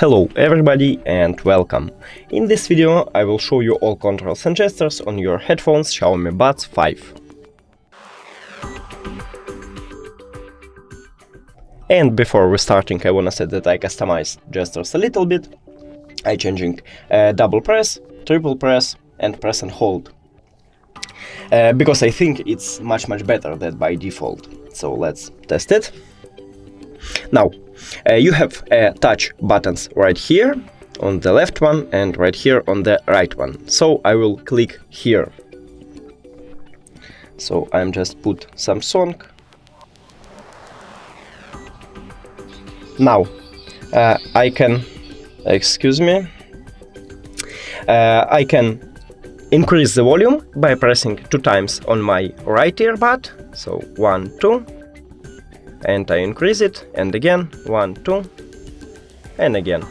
Hello everybody and welcome. In this video I will show you all controls and gestures on your headphones Xiaomi Buds 5. And before we starting, I wanna say that I customize gestures a little bit. I changing double press, triple press and press and hold. Because I think it's much better than by default. So let's test it. Now, you have touch buttons right here on the left one and right here on the right one. So I will click here. So I'm just put some song. Now, I can, I can increase the volume by pressing 2 times on my right earbud. So 1, 2. And I increase it, and again, 1, 2, and again.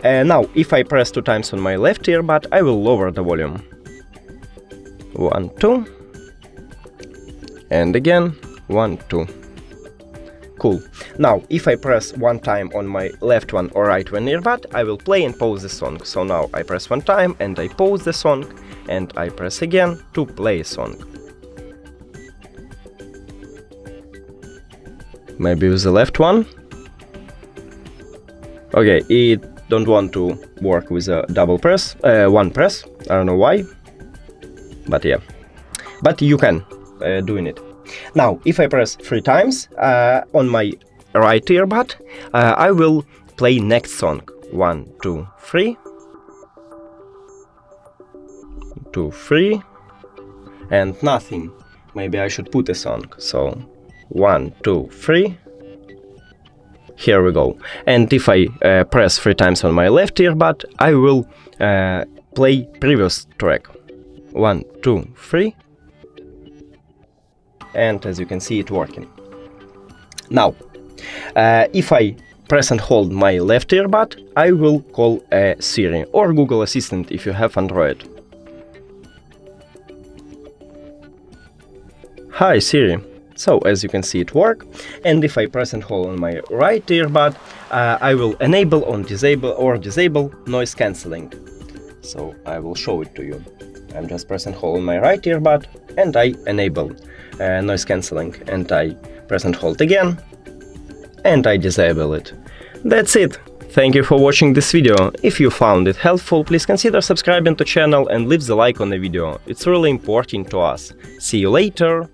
Now, if I press 2 times on my left earbud, I will lower the volume. 1, 2, and again, 1, 2. Cool. Now, if I press 1 time on my left one or right one earbud, I will play and pause the song. So now I press 1 time and I pause the song, and I press again to play a song. Maybe with the left one. Okay, it don't want to work with a double press, one press. I don't know why, but yeah. But you can doing it. Now, if I press 3 times on my right earbud, I will play next song. 1, 2, 3, 2, 3, and nothing. Maybe I should put a song. So 1, 2, 3. Here we go. And if I press 3 times on my left earbud, I will play previous track. 1, 2, 3. And as you can see, it working. Now, if I press and hold my left earbud, I will call Siri or Google Assistant if you have Android. Hi Siri. So, as you can see, it work. And if I press and hold on my right earbud, I will enable or disable noise cancelling. So, I will show it to you. I'm just press and hold on my right earbud, and I enable noise cancelling. And I press and hold again, and I disable it. That's it. Thank you for watching this video. If you found it helpful, please consider subscribing to the channel and leave the like on the video. It's really important to us. See you later.